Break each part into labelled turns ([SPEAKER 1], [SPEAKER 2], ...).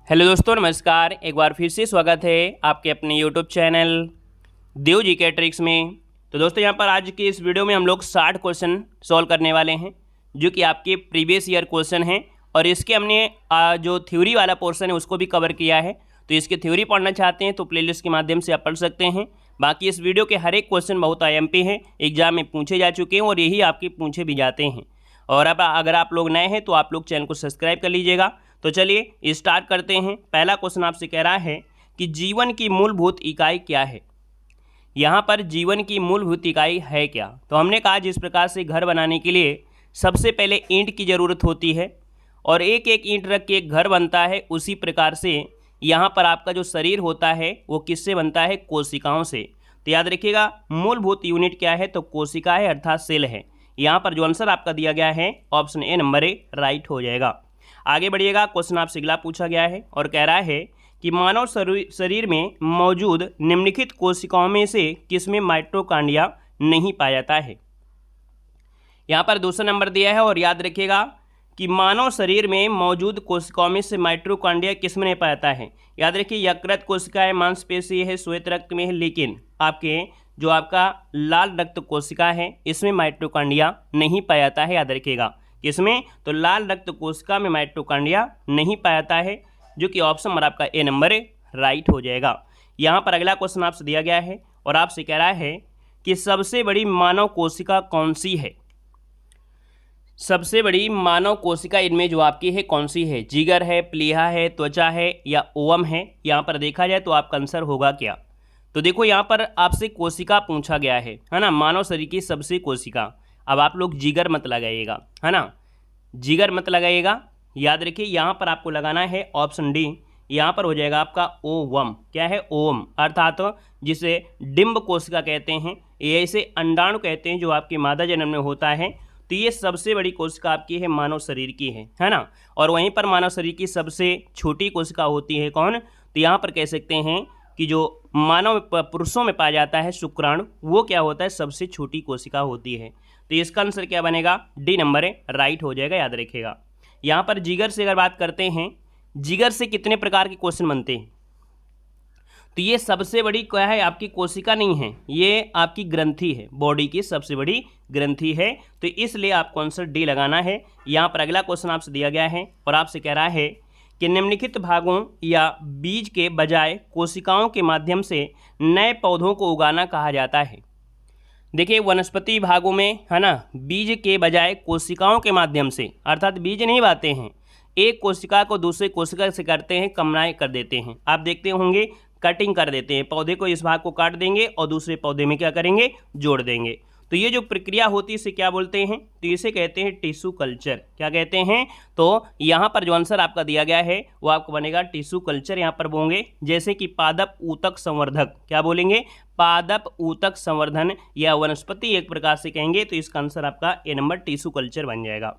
[SPEAKER 1] Hello दोस्तों, नमस्कार। एक बार फिर से स्वागत है आपके अपने यूट्यूब चैनल देव जी के ट्रिक्स में। तो दोस्तों, यहाँ पर आज की इस वीडियो में हम लोग 60 क्वेश्चन सॉल्व करने वाले हैं, जो कि आपके प्रीवियस ईयर क्वेश्चन हैं। और इसके हमने जो थ्योरी वाला पोर्शन है उसको भी कवर किया है। तो इसकी थ्योरी पढ़ना चाहते हैं तो प्लेलिस्ट के माध्यम से आप पढ़ सकते हैं। बाकी इस वीडियो के हर एक क्वेश्चन बहुत IMP हैं, एग्जाम में पूछे जा चुके हैं और यही आपके पूछे भी जाते हैं। और अब अगर आप लोग नए हैं तो आप लोग चैनल को सब्सक्राइब कर लीजिएगा। तो चलिए स्टार्ट करते हैं। पहला क्वेश्चन आपसे कह रहा है कि जीवन की मूलभूत इकाई क्या है। यहाँ पर जीवन की मूलभूत इकाई है क्या। तो हमने कहा जिस प्रकार से घर बनाने के लिए सबसे पहले ईंट की ज़रूरत होती है और एक एक ईंट रख के एक घर बनता है, उसी प्रकार से यहाँ पर आपका जो शरीर होता है वो किससे बनता है, कोशिकाओं से। तो याद रखिएगा मूलभूत यूनिट क्या है, तो कोशिका है अर्थात सेल है। यहाँ पर जो आंसर आपका दिया गया है option A number A right हो जाएगा। आगे बढ़िएगा। क्वेश्चन आपसे अगला पूछा गया है और कह रहा है कि मानव शरीर में मौजूद निम्नलिखित कोशिकाओं में से किसमें माइटोकॉन्ड्रिया नहीं पाया जाता है। यहाँ पर दूसरा नंबर दिया है और याद रखिएगा कि मानव शरीर में मौजूद कोशिकाओं में से माइटोकॉन्ड्रिया किसमें नहीं पाया जाता है। याद रखिए यकृत कोशिका है, मांसपेशी है, श्वेत रक्त में है, लेकिन आपका लाल रक्त कोशिका है इसमें माइटोकॉन्ड्रिया नहीं पाया जाता है। याद रखिएगा किसमें, तो लाल रक्त कोशिका में माइटोकॉन्ड्रिया नहीं पाया जाता है, जो कि ऑप्शन नंबर आपका ए नंबर राइट हो जाएगा। यहाँ पर अगला क्वेश्चन आपसे दिया गया है और आपसे कह रहा है कि सबसे बड़ी मानव कोशिका कौन सी है। सबसे बड़ी मानव कोशिका इनमें जो आपकी है कौन सी है, जिगर है, प्लीहा है, त्वचा है या ओवम है। यहाँ पर देखा जाए तो आपका आंसर होगा क्या। तो देखो यहाँ पर आपसे कोशिका पूछा गया है ना, मानव शरीर की सबसे कोशिका। अब आप लोग जिगर मत लगाइएगा, है ना, जिगर मत लगाइएगा। याद रखिए यहाँ पर आपको लगाना है ऑप्शन डी। यहाँ पर हो जाएगा आपका ओवम। क्या है, ओवम, अर्थात जिसे डिम्ब कोशिका कहते हैं, ये इसे अंडाणु कहते हैं, जो आपके मादा जन्म में होता है। तो ये सबसे बड़ी कोशिका आपकी है मानव शरीर की है ना। और वहीं पर मानव शरीर की सबसे छोटी कोशिका होती है कौन, तो यहाँ पर कह सकते हैं कि जो मानव पुरुषों में पाया जाता है शुक्राणु, वो क्या होता है, सबसे छोटी कोशिका होती है। तो इसका आंसर क्या बनेगा, डी नंबर राइट हो जाएगा। याद रखिएगा। यहाँ पर जिगर से अगर बात करते हैं, जिगर से कितने प्रकार के क्वेश्चन बनते हैं, तो ये सबसे बड़ी क्या है, आपकी कोशिका नहीं है, ये आपकी ग्रंथि है, बॉडी की सबसे बड़ी ग्रंथि है। तो इसलिए आपको आंसर डी लगाना है। यहाँ पर अगला क्वेश्चन आपसे दिया गया है और आपसे कह रहा है कि निम्नलिखित भागों या बीज के बजाय कोशिकाओं के माध्यम से नए पौधों को उगाना कहा जाता है। देखिए वनस्पति भागों में, है ना, बीज के बजाय कोशिकाओं के माध्यम से, अर्थात बीज नहीं बाते हैं, एक कोशिका को दूसरे कोशिका से करते हैं, कमनाएं कर देते हैं। आप देखते होंगे कटिंग कर देते हैं, पौधे को इस भाग को काट देंगे और दूसरे पौधे में क्या करेंगे, जोड़ देंगे। तो ये जो प्रक्रिया होती है इसे क्या बोलते हैं, तो इसे कहते हैं टिश्यू कल्चर। क्या कहते हैं, तो यहाँ पर जो आंसर आपका दिया गया है वो आपको बनेगा टिश्यू कल्चर। यहाँ पर बोलेंगे जैसे कि पादप ऊतक संवर्धक, क्या बोलेंगे, पादप ऊतक संवर्धन या वनस्पति एक प्रकार से कहेंगे। तो इसका आंसर आपका ए नंबर टिश्यू कल्चर बन जाएगा।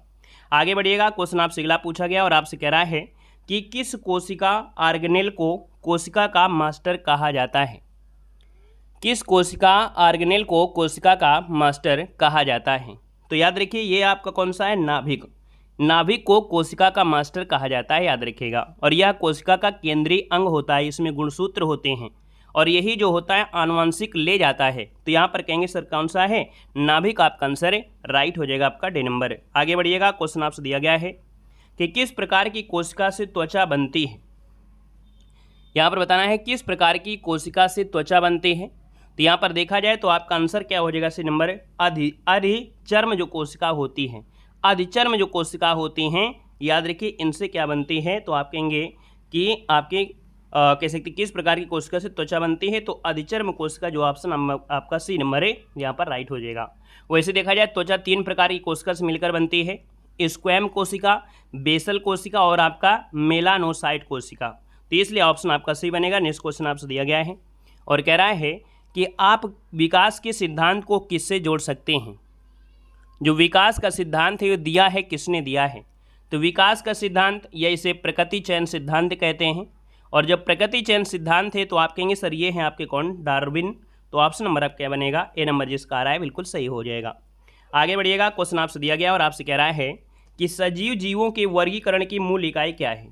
[SPEAKER 1] आगे बढ़िएगा। क्वेश्चन आपसे अगला पूछा गया और आपसे कह रहा है कि किस कोशिका ऑर्गेनेल को कोशिका का मास्टर कहा जाता है। किस कोशिका ऑर्गेनेल को कोशिका का मास्टर कहा जाता है। तो याद रखिए ये आपका कौन सा है, नाभिक। नाभिक को कोशिका का मास्टर कहा जाता है, याद रखिएगा। और यह कोशिका का केंद्रीय अंग होता है, इसमें गुणसूत्र होते हैं और यही जो होता है आनुवंशिक ले जाता है। तो यहाँ पर कहेंगे सर कौन सा है, नाभिक। आपका आंसर राइट हो जाएगा आपका डी नंबर। आगे बढ़िएगा। क्वेश्चन आपसे दिया गया है कि किस प्रकार की कोशिका से त्वचा बनती है। यहाँ पर बताना है किस प्रकार की कोशिका से त्वचा बनती है। तो यहाँ पर देखा जाए तो आपका आंसर क्या हो जाएगा, सी नंबर अधिचर्म जो कोशिका होती है, अधिचर्म जो कोशिका होती हैं, याद रखिए इनसे क्या बनती है। तो आप कहेंगे कि आपके कह सकते किस प्रकार की कोशिका से त्वचा बनती है, तो अधिचर्म कोशिका, जो ऑप्शन आपका सी नंबर है यहाँ पर राइट हो जाएगा। वैसे देखा जाए त्वचा 3 प्रकार की कोशिका से मिलकर बनती है, स्क्वैम कोशिका, बेसल कोशिका और आपका मेलानोसाइट कोशिका। तो इसलिए ऑप्शन आपका सही बनेगा। नेक्स्ट क्वेश्चन आपसे दिया गया है और कह रहा है कि आप विकास के सिद्धांत को किससे जोड़ सकते हैं। जो विकास का सिद्धांत है वो दिया है, किसने दिया है, तो विकास का सिद्धांत या इसे प्रकृति चयन सिद्धांत कहते हैं। और जब प्रकृति चयन सिद्धांत है तो आप कहेंगे सर ये हैं आपके कौन, डार्विन। तो ऑप्शन नंबर आप क्या बनेगा, ए नंबर जिसका आ रहा है बिल्कुल सही हो जाएगा। आगे बढ़िएगा। क्वेश्चन आपसे दिया गया और आपसे कह रहा है कि सजीव जीवों के वर्गीकरण की मूल इकाई क्या है।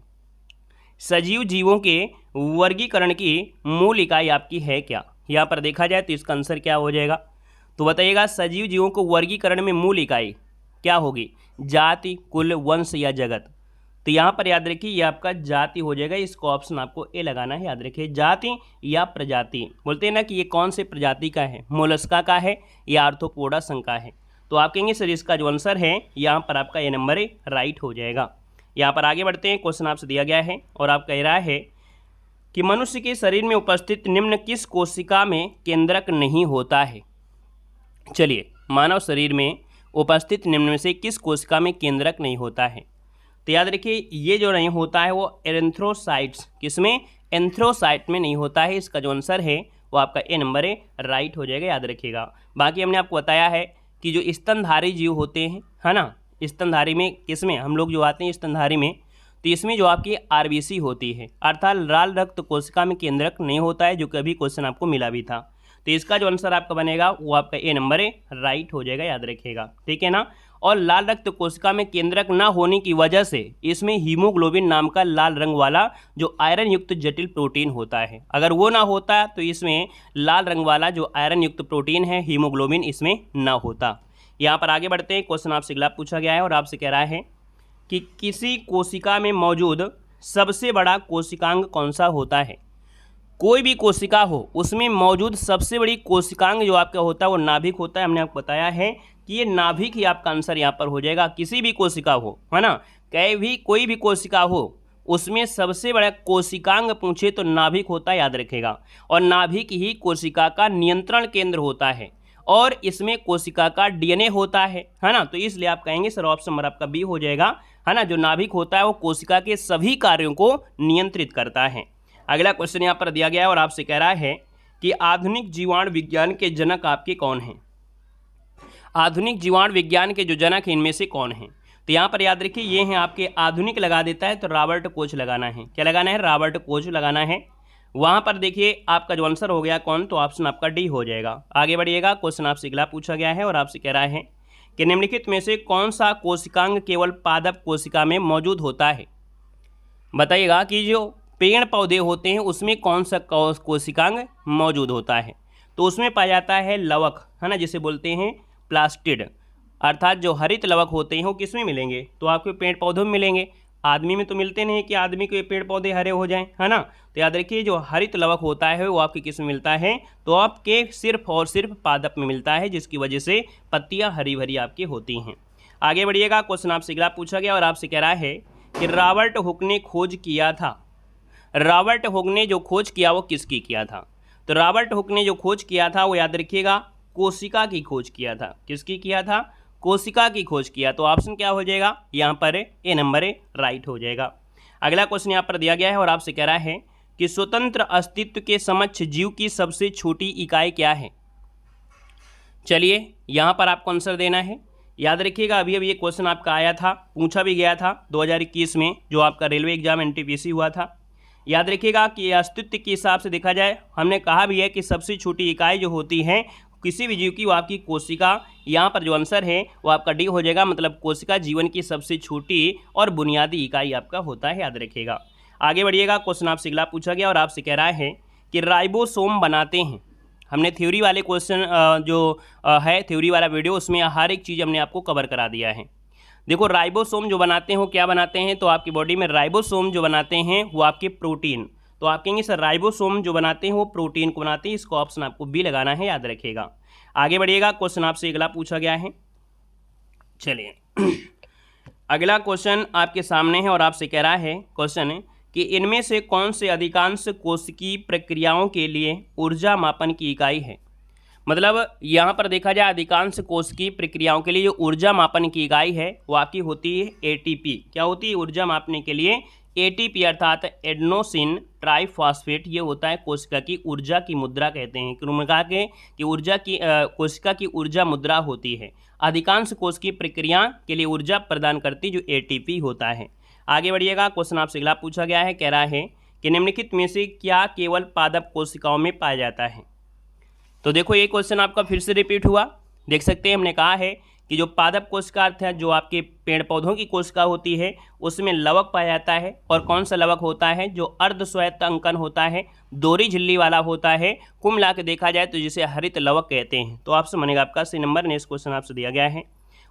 [SPEAKER 1] सजीव जीवों के वर्गीकरण की मूल इकाई आपकी है क्या? यहाँ पर देखा जाए तो इसका आंसर क्या हो जाएगा? तो बताइएगा, सजीव जीवों को वर्गीकरण में मूल इकाई क्या होगी? जाति, कुल, वंश या जगत? तो यहाँ पर याद रखिए ये आपका जाति हो जाएगा। इसको ऑप्शन आपको ए लगाना है। याद रखिए जाति या प्रजाति, बोलते हैं ना कि ये कौन से प्रजाति का है, मोलस्का का है या आर्थ्रोपोडा संघ का है? तो आप कहेंगे सर इसका जो आंसर है यहाँ पर आपका ए नंबर राइट हो जाएगा। यहाँ पर आगे बढ़ते हैं। क्वेश्चन आपसे दिया गया है और आप कह रहा है कि मनुष्य के शरीर में उपस्थित निम्न किस कोशिका में केंद्रक नहीं होता है? चलिए, मानव शरीर में उपस्थित निम्न में से किस कोशिका में केंद्रक नहीं होता है? तो याद रखिए ये जो नहीं होता है वो एरेंथ्रोसाइट्स, किसमें? एंथ्रोसाइट में नहीं होता है। इसका जो आंसर है वो आपका ए नंबर राइट हो जाएगा। याद रखिएगा। बाकी हमने आपको बताया है कि जो स्तनधारी जीव होते हैं, है ना, स्तनधारी में किसमें हम लोग जो आते हैं स्तनधारी में, तो इसमें जो आपकी आरबीसी होती है अर्थात लाल रक्त कोशिका में केंद्रक नहीं होता है, जो कि अभी क्वेश्चन आपको मिला भी था। तो इसका जो आंसर आपका बनेगा वो आपका ए नंबर राइट हो जाएगा। याद रखिएगा, ठीक है ना। और लाल रक्त कोशिका में केंद्रक न होने की वजह से इसमें हीमोग्लोबिन नाम का लाल रंग वाला जो आयरन युक्त जटिल प्रोटीन होता है, अगर वो ना होता तो इसमें लाल रंग वाला जो आयरन युक्त प्रोटीन है हीमोग्लोबिन इसमें ना होता। यहाँ पर आगे बढ़ते हैं। क्वेश्चन आपसे अगला पूछा गया है और आपसे कह रहा है कि किसी कोशिका में मौजूद सबसे बड़ा कोशिकांग कौन सा होता है? कोई भी कोशिका हो उसमें मौजूद सबसे बड़ी कोशिकांग जो आपका होता है वो नाभिक होता है। हमने आपको बताया है कि ये नाभिक ही आपका आंसर यहाँ पर हो जाएगा। किसी भी कोशिका हो, है ना, कोई भी कोशिका हो उसमें सबसे बड़ा कोशिकांग पूछे तो नाभिक होता है। याद रखेगा। और नाभिक ही कोशिका का नियंत्रण केंद्र होता है और इसमें कोशिका का डीएनए होता है ना। तो इसलिए आप कहेंगे सर ऑप्शन नंबर आपका बी हो जाएगा, है ना। जो नाभिक होता है वो कोशिका के सभी कार्यों को नियंत्रित करता है। अगला क्वेश्चन यहाँ पर दिया गया है और आपसे कह रहा है कि आधुनिक जीवाणु विज्ञान के जनक आपके कौन हैं? आधुनिक जीवाणु विज्ञान के जो जनक हैं इनमें से कौन हैं? तो यहाँ पर याद रखिए ये हैं आपके, आधुनिक लगा देता है तो रॉबर्ट कोच लगाना है। क्या लगाना है? रॉबर्ट कोच लगाना है। वहाँ पर देखिए आपका जो आंसर हो गया कौन, तो ऑप्शन आपका डी हो जाएगा। आगे बढ़िएगा। क्वेश्चन आपसे अगला पूछा गया है और आपसे कह रहा है कि निम्नलिखित में से कौन सा कोशिकांग केवल पादप कोशिका में मौजूद होता है? बताइएगा कि जो पेड़ पौधे होते हैं उसमें कौन सा कोशिकांग मौजूद होता है? तो उसमें पाया जाता है लवक, है ना, जिसे बोलते हैं प्लास्टिड, अर्थात जो हरित लवक होते हैं वो किसमें मिलेंगे? तो आपके पेड़ पौधों में मिलेंगे। आदमी में तो मिलते नहीं कि आदमी के पेड़ पौधे हरे हो जाएं, है ना। तो याद रखिए जो हरित लवक होता है वो आपके किस में मिलता है? तो आपके सिर्फ और सिर्फ पादप में मिलता है, जिसकी वजह से पत्तियां हरी भरी आपकी होती हैं। आगे बढ़िएगा। क्वेश्चन आपसे अगला पूछा गया और आपसे कह रहा है कि रॉबर्ट हुक ने खोज किया था। रॉबर्ट हुक ने जो खोज किया वो किसकी किया था? तो रॉबर्ट हुक ने जो खोज किया था वो याद रखिएगा कोशिका की खोज किया था। किसकी किया था? कोशिका की खोज किया। तो ऑप्शन क्या हो जाएगा यहाँ पर? ए नंबर राइट हो जाएगा। अगला क्वेश्चन यहाँ पर दिया गया है और आपसे कह रहा है कि स्वतंत्र अस्तित्व के समक्ष जीव की सबसे छोटी इकाई क्या है? चलिए यहाँ पर आपको आंसर देना है। याद रखिएगा अभी अभी ये क्वेश्चन आपका आया था, पूछा भी गया था 2021 में, जो आपका रेलवे एग्जाम एनटीपीसी हुआ था। याद रखिएगा कि अस्तित्व के हिसाब से देखा जाए, हमने कहा भी है कि सबसे छोटी इकाई जो होती है किसी भी जीव की वो आपकी कोशिका। यहाँ पर जो आंसर है वो आपका डी हो जाएगा, मतलब कोशिका जीवन की सबसे छोटी और बुनियादी इकाई आपका होता है। याद रखिएगा। आगे बढ़िएगा। क्वेश्चन आपसे अगला पूछा गया और आपसे कह रहा है कि राइबोसोम बनाते हैं। हमने थ्योरी वाले क्वेश्चन जो है थ्योरी वाला वीडियो, उसमें हर एक चीज़ हमने आपको कवर करा दिया है। देखो राइबोसोम जो बनाते हैं वो क्या बनाते हैं? तो आपकी बॉडी में राइबोसोम जो बनाते हैं वो आपके प्रोटीन। तो आप कहेंगे सर राइबोसोम जो बनाते हैं वो प्रोटीन को बनाते हैं। इसको ऑप्शन आपको बी लगाना है। याद रखिएगा। आगे बढ़िएगा। क्वेश्चन आपसे अगला पूछा गया है। चलिए अगला क्वेश्चन आपके सामने है और आपसे कह रहा है क्वेश्चन है कि इनमें से कौन से अधिकांश कोशिकीय प्रक्रियाओं के लिए ऊर्जा मापन की इकाई है? मतलब यहाँ पर देखा जाए अधिकांश कोशिकीय प्रक्रियाओं के लिए जो ऊर्जा मापन की इकाई है वो आपकी होती है एटीपी। क्या होती है ऊर्जा मापने के लिए? एटीपी अर्थात एडेनोसिन ट्राइफॉस्फेट। ये होता है कोशिका की ऊर्जा की मुद्रा कहते हैं। कहा कि ऊर्जा की कोशिका की ऊर्जा मुद्रा होती है। अधिकांश कोशिकीय प्रक्रिया के लिए ऊर्जा प्रदान करती जो एटीपी होता है। आगे बढ़िएगा। क्वेश्चन आपसे अगला पूछा गया है, कह रहा है कि निम्नलिखित में से क्या केवल पादप कोशिकाओं में पाया जाता है? तो देखो ये क्वेश्चन आपका फिर से रिपीट हुआ, देख सकते हैं। हमने कहा है कि जो पादप कोशिका अर्थात जो आपके पेड़ पौधों की कोशिका होती है उसमें लवक पाया जाता है। और कौन सा लवक होता है? जो अर्ध स्वायत्त अंकन होता है, दोहरी झिल्ली वाला होता है। कुल मिला के देखा जाए तो जिसे हरित लवक कहते हैं। तो आपसे बनेगा आपका सी नंबर। नेक्स्ट क्वेश्चन आपसे दिया गया है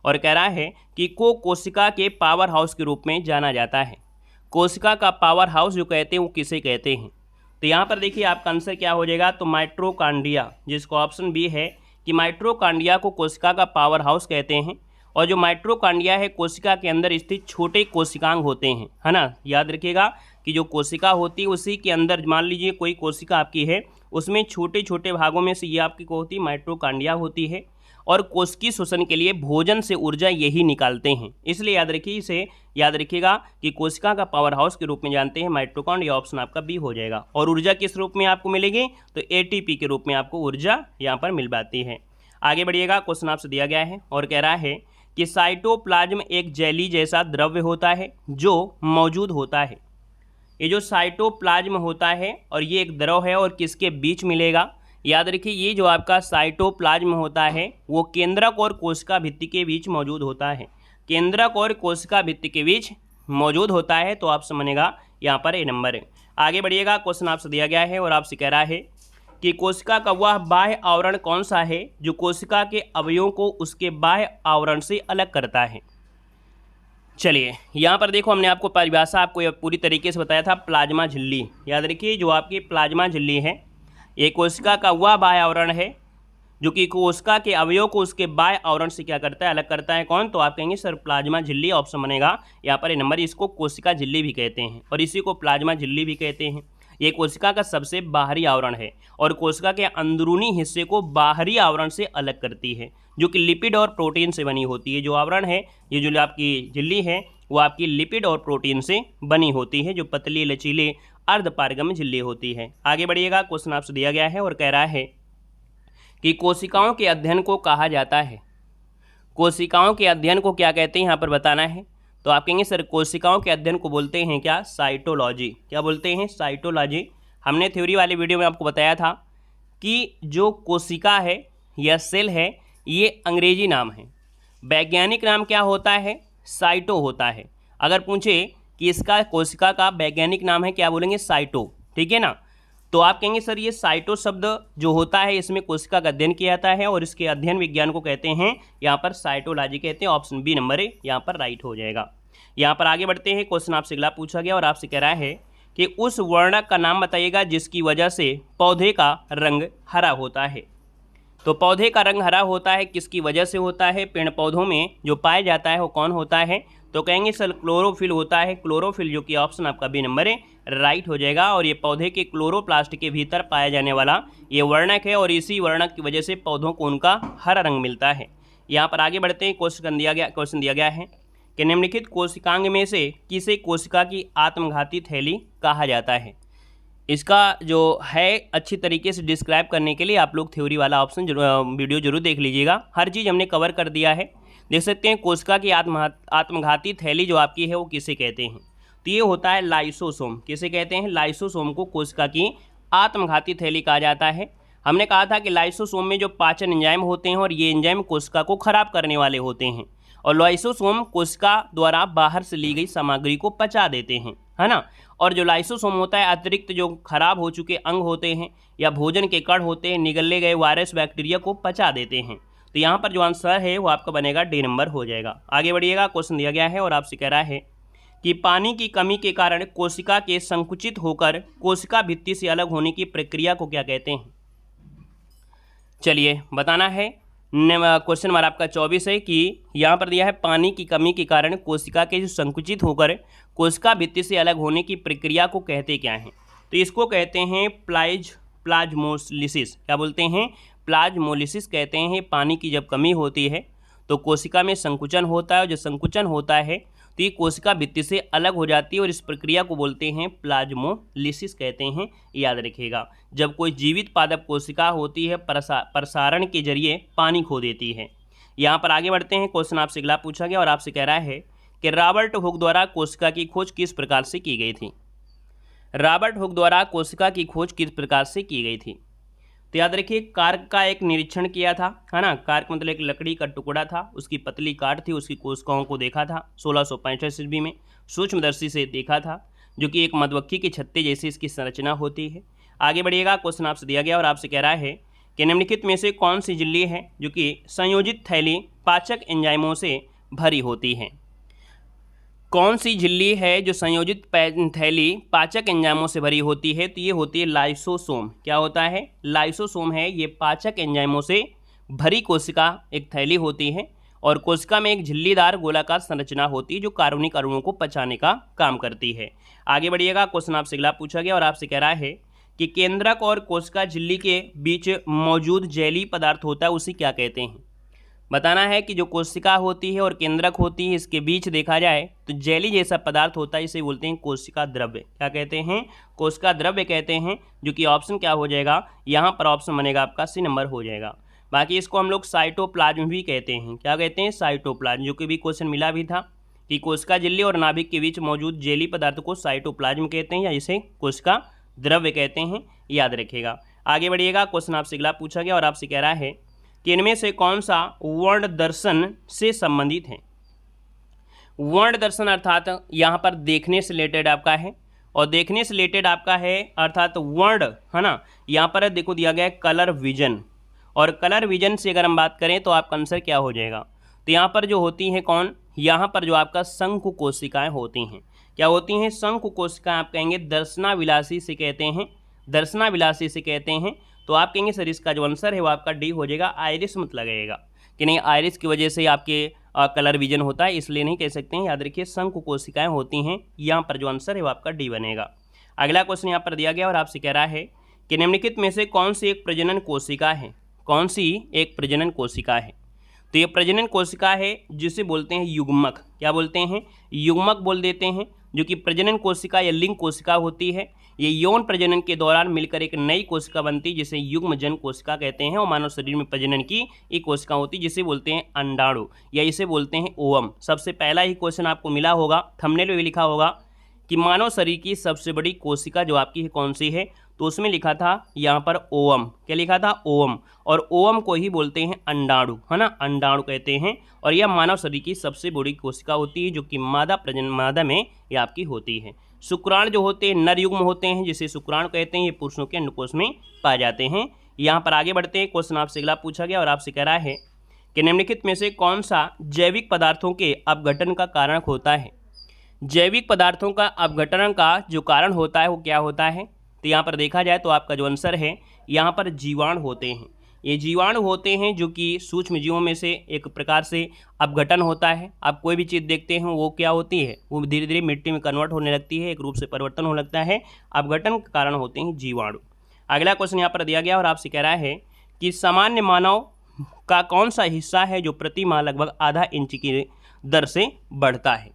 [SPEAKER 1] और कह रहा है कि को कोशिका के पावर हाउस के रूप में जाना जाता है। कोशिका का पावर हाउस जो कहते हैं वो किसे कहते हैं? तो यहाँ पर देखिए आपका आंसर क्या हो जाएगा, तो माइटोकॉन्ड्रिया, जिसको ऑप्शन बी है कि माइटोकॉन्ड्रिया को कोशिका का पावर हाउस कहते हैं। और जो माइटोकॉन्ड्रिया है कोशिका के अंदर स्थित छोटे कोशिकांग होते हैं, है ना। याद रखिएगा कि जो कोशिका होती है उसी के अंदर मान लीजिए कोई कोशिका आपकी है, उसमें छोटे छोटे भागों में से ये आपकी को होती है माइटोकॉन्ड्रिया होती है। और कोशिकीय श्वसन के लिए भोजन से ऊर्जा यही निकालते हैं। इसलिए याद रखिए, इसे याद रखिएगा कि कोशिका का पावर हाउस के रूप में जानते हैं माइटोकॉन्ड्रिया। ऑप्शन आपका बी हो जाएगा। और ऊर्जा किस रूप में आपको मिलेगी? तो एटीपी के रूप में आपको ऊर्जा यहाँ पर मिल पाती है। आगे बढ़िएगा, क्वेश्चन आपसे दिया गया है और कह रहा है कि साइटोप्लाज्म एक जेली जैसा द्रव्य होता है जो मौजूद होता है। ये जो साइटोप्लाज्म होता है और ये एक द्रव है और किसके बीच मिलेगा? याद रखिए, ये जो आपका साइटोप्लाज्म होता है वो केंद्रक और कोशिका भित्ति के बीच मौजूद होता है। केंद्रक और कोशिका भित्ति के बीच मौजूद होता है। तो आपसे बनेगा यहाँ पर ए नंबर है। आगे बढ़िएगा, क्वेश्चन आपसे दिया गया है और आपसे कह रहा है कि कोशिका का वह बाह्य आवरण कौन सा है जो कोशिका के अवयवों को उसके बाह्य आवरण से अलग करता है। चलिए यहाँ पर देखो, हमने आपको परिभाषा आपको पूरी तरीके से बताया था, प्लाज्मा झिल्ली। याद रखिए, जो आपकी प्लाज्मा झिल्ली है ये कोशिका का वह बाह्य आवरण है जो कि कोशिका के अवयव को उसके बाह्य आवरण से क्या करता है? अलग करता है। कौन? तो आप कहेंगे सर प्लाज्मा झिल्ली। ऑप्शन बनेगा यहाँ पर ए नंबर। इसको कोशिका झिल्ली भी कहते हैं और इसी को प्लाज्मा झिल्ली भी कहते हैं। ये कोशिका का सबसे बाहरी आवरण है और कोशिका के अंदरूनी हिस्से को बाहरी आवरण से अलग करती है, जो कि लिपिड और प्रोटीन से बनी होती है। जो आवरण है, ये जो आपकी झिल्ली है वो आपकी लिपिड और प्रोटीन से बनी होती है, जो पतली लचीले अर्धपारगम्य झिल्ली होती है। आगे बढ़िएगा, क्वेश्चन आपसे दिया गया है और कह रहा है कि कोशिकाओं के अध्ययन को कहा जाता है। कोशिकाओं के अध्ययन को क्या कहते हैं यहाँ पर बताना है। तो आप कहेंगे सर कोशिकाओं के अध्ययन को बोलते हैं क्या? साइटोलॉजी। क्या बोलते हैं? साइटोलॉजी। हमने थ्योरी वाले वीडियो में आपको बताया था कि जो कोशिका है या सेल है ये अंग्रेजी नाम है, वैज्ञानिक नाम क्या होता है? साइटो होता है। अगर पूछे कि इसका कोशिका का वैज्ञानिक नाम है, क्या बोलेंगे? साइटो। ठीक है ना। तो आप कहेंगे सर ये साइटो शब्द जो होता है इसमें कोशिका का अध्ययन किया जाता है और इसके अध्ययन विज्ञान को कहते हैं यहाँ पर साइटोलॉजी कहते हैं। ऑप्शन बी नंबर है यहाँ पर राइट हो जाएगा। यहाँ पर आगे बढ़ते हैं, क्वेश्चन आपसे अगला पूछा गया और आपसे कह रहा है कि उस वर्णक का नाम बताइएगा जिसकी वजह से पौधे का रंग हरा होता है। तो पौधे का रंग हरा होता है किसकी वजह से होता है? पेड़ पौधों में जो पाया जाता है वो कौन होता है? तो कहेंगे सर क्लोरोफिल होता है। क्लोरोफिल, जो कि ऑप्शन आपका बी नंबर है राइट हो जाएगा। और ये पौधे के क्लोरोप्लास्ट के भीतर पाया जाने वाला ये वर्णक है और इसी वर्णक की वजह से पौधों को उनका हरा रंग मिलता है। यहाँ पर आगे बढ़ते हैं, क्वेश्चन दिया गया है कि निम्नलिखित कोशिकांग में से किसे कोशिका की आत्मघाती थैली कहा जाता है। इसका जो है अच्छी तरीके से डिस्क्राइब करने के लिए आप लोग थ्योरी वाला ऑप्शन वीडियो जरूर देख लीजिएगा। हर चीज़ हमने कवर कर दिया है। देख सकते हैं कोशिका की आत्मघाती थैली जो आपकी है वो किसे कहते हैं? तो ये होता है लाइसोसोम। किसे कहते हैं? लाइसोसोम को कोशिका की आत्मघाती थैली कहा जाता है। हमने कहा था कि लाइसोसोम में जो पाचन एंजाइम होते हैं और ये एंजाइम कोशिका को खराब करने वाले होते हैं और लाइसोसोम कोशिका द्वारा बाहर से ली गई सामग्री को पचा देते हैं, है ना। और जो लाइसोसोम होता है अतिरिक्त जो खराब हो चुके अंग होते हैं या भोजन के कण होते हैं, निगले गए वायरस बैक्टीरिया को पचा देते हैं। तो यहाँ पर जो आंसर है वो आपका बनेगा डी नंबर हो जाएगा। आगे बढ़िएगा, क्वेश्चन दिया गया है और आपसे कह रहा है कि पानी की कमी के कारण कोशिका के संकुचित होकर कोशिका भित्ति से अलग होने की प्रक्रिया को क्या कहते हैं? चलिए बताना है। क्वेश्चन नंबर आपका 24 है कि यहाँ पर दिया है पानी की कमी के कारण कोशिका के जो संकुचित होकर कोशिका भित्ति से अलग होने की प्रक्रिया को कहते क्या हैं? तो इसको कहते हैं प्लाज्मोलिसिस। क्या बोलते हैं? प्लाज्मोलिसिस कहते हैं। पानी की जब कमी होती है तो कोशिका में संकुचन होता है और जो संकुचन होता है तो ये कोशिका भित्ति से अलग हो जाती है और इस प्रक्रिया को बोलते हैं प्लाज्मोलिसिस कहते हैं। याद रखिएगा, जब कोई जीवित पादप कोशिका होती है प्रसारण के जरिए पानी खो देती है। यहाँ पर आगे बढ़ते हैं, क्वेश्चन आपसे अगला पूछा गया और आपसे कह रहा है कि रॉबर्ट हुक द्वारा कोशिका की खोज किस प्रकार से की गई थी? रॉबर्ट हुक द्वारा कोशिका की खोज किस प्रकार से की गई थी? तो याद रखिए कार्क का एक निरीक्षण किया था, है ना। कार्क मतलब एक लकड़ी का टुकड़ा था, उसकी पतली काट थी, उसकी कोशिकाओं को देखा था 1665 ईस्वी में, सूक्ष्मदर्शी से देखा था, जो कि एक मधुमक्खी के छत्ते जैसी इसकी संरचना होती है। आगे बढ़िएगा, क्वेश्चन आपसे दिया गया और आपसे कह रहा है कि निम्नलिखित में से कौन सी झिल्ली है जो कि संयोजित थैली पाचक एंजाइमों से भरी होती है। कौन सी झिल्ली है जो संयोजित थैली पाचक एंजाइमों से भरी होती है, तो ये होती है लाइसोसोम। क्या होता है? लाइसोसोम है, ये पाचक एंजाइमों से भरी कोशिका एक थैली होती है और कोशिका में एक झिल्लीदार गोलाकार संरचना होती है जो कार्बनिक अणुओं को पचाने का काम करती है। आगे बढ़िएगा, क्वेश्चन आपसे अगला पूछा गया और आपसे कह रहा है कि केंद्रक और कोशिका झिल्ली के बीच मौजूद जैली पदार्थ होता है, उसे क्या कहते हैं। बताना है कि जो कोशिका होती है और केंद्रक होती है, इसके बीच देखा जाए तो जेली जैसा पदार्थ होता है, इसे बोलते हैं कोशिका द्रव्य। क्या कहते हैं? कोशिका द्रव्य कहते हैं, जो कि ऑप्शन क्या हो जाएगा, यहाँ पर ऑप्शन बनेगा आपका सी नंबर हो जाएगा। बाकी इसको हम लोग साइटोप्लाज्म भी कहते हैं। क्या कहते हैं? साइटोप्लाज्म, जो कि भी क्वेश्चन मिला भी था कि कोशिका झिल्ली और नाभिक के बीच मौजूद जेली पदार्थ को साइटोप्लाज्म कहते हैं या इसे कोशिका द्रव्य कहते हैं, याद रखिएगा। आगे बढ़िएगा, क्वेश्चन आपसे अगला पूछा गया और आपसे कह रहा है कि इनमें से कौन सा वर्ण दर्शन से संबंधित है। वर्ण दर्शन अर्थात यहाँ पर देखने से रिलेटेड आपका है, और देखने से रिलेटेड आपका है अर्थात वर्ण, है ना। यहाँ पर देखो दिया गया है कलर विजन, और कलर विजन से अगर हम बात करें तो आपका आंसर क्या हो जाएगा। तो यहाँ पर जो होती हैं कौन, यहाँ पर जो आपका शंकु कोशिकाएँ होती हैं। क्या होती हैं? शंकु कोशिकाएँ आप कहेंगे दर्शनाभिलाषी से कहते हैं, दर्शनाभिलाषी से कहते हैं। तो आप कहेंगे सर इसका जो आंसर है वो आपका डी हो जाएगा, आइरिस मत लगेगा कि नहीं, आइरिस की वजह से आपके कलर विजन होता है, इसलिए नहीं कह सकते हैं। याद रखिए शंकु कोशिकाएं होती हैं, यहाँ पर जो आंसर है वो आपका डी बनेगा। अगला क्वेश्चन यहाँ पर दिया गया और आपसे कह रहा है कि निम्नलिखित में से कौन सी एक प्रजनन कोशिका है। कौन सी एक प्रजनन कोशिका है? तो ये प्रजनन कोशिका है जिसे बोलते हैं युग्मक। क्या बोलते हैं? युग्मक बोल देते हैं, जो कि प्रजनन कोशिका या लिंग कोशिका होती है। ये यौन प्रजनन के दौरान मिलकर एक नई कोशिका बनती है जिसे युग्मजन कोशिका कहते हैं, और मानव शरीर में प्रजनन की एक कोशिका होती है जिसे बोलते हैं अंडाणु या इसे बोलते हैं ओवम। सबसे पहला ही क्वेश्चन आपको मिला होगा, थंबनेल में भी लिखा होगा कि मानव शरीर की सबसे बड़ी कोशिका जो आपकी है कौन सी है, तो उसमें लिखा था यहाँ पर ओवम। क्या लिखा था? ओवम। और ओवम को ही बोलते हैं अंडाणु, है ना, अंडाणु कहते हैं। और यह मानव शरीर की सबसे बड़ी कोशिका होती है जो कि मादा में यह आपकी होती है। शुक्राणु जो होते हैं नर युग्म होते हैं जिसे शुक्राणु कहते हैं, ये पुरुषों के अंडकोश में पाए जाते हैं। यहाँ पर आगे बढ़ते हैं, क्वेश्चन आपसे अगला पूछा गया और आपसे कह रहा है कि निम्नलिखित में से कौन सा जैविक पदार्थों के अपघटन का कारण होता है। जैविक पदार्थों का अपघटन का जो कारण होता है वो क्या होता है, तो यहाँ पर देखा जाए तो आपका जो आंसर है यहाँ पर जीवाणु होते हैं। ये जीवाणु होते हैं जो कि सूक्ष्म जीवों में से एक प्रकार से अपघटन होता है। आप कोई भी चीज़ देखते हैं वो क्या होती है, वो धीरे धीरे मिट्टी में कन्वर्ट होने लगती है, एक रूप से परिवर्तन होने लगता है। अपघटन के कारण होते हैं जीवाणु। अगला क्वेश्चन यहाँ पर दिया गया और आपसे कह रहा है कि सामान्य मानव का कौन सा हिस्सा है जो प्रति माह लगभग आधा इंच की दर से बढ़ता है।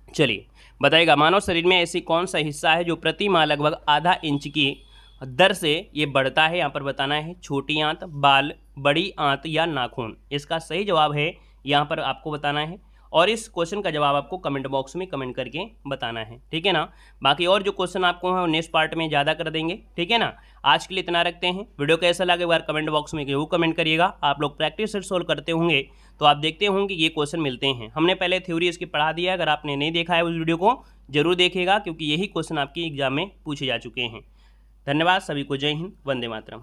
[SPEAKER 1] चलिए बताइएगा, मानव शरीर में ऐसी कौन सा हिस्सा है जो प्रति माह लगभग आधा इंच की दर से ये बढ़ता है। यहाँ पर बताना है छोटी आंत, बाल, बड़ी आंत या नाखून। इसका सही जवाब है यहाँ पर आपको बताना है, और इस क्वेश्चन का जवाब आपको कमेंट बॉक्स में कमेंट करके बताना है, ठीक है ना। बाकी और जो क्वेश्चन आपको है नेक्स्ट पार्ट में ज़्यादा कर देंगे, ठीक है ना। आज के लिए इतना रखते हैं। वीडियो कैसा लगे एक बार कमेंट बॉक्स में जरूर कमेंट करिएगा। आप लोग प्रैक्टिस सेट सोल्व करते होंगे तो आप देखते होंगे ये क्वेश्चन मिलते हैं। हमने पहले थ्योरी इसकी पढ़ा दिया है, अगर आपने नहीं देखा है उस वीडियो को जरूर देखिएगा, क्योंकि यही क्वेश्चन आपकी एग्जाम में पूछे जा चुके हैं। धन्यवाद सभी को, जय हिंद, वंदे मातरम।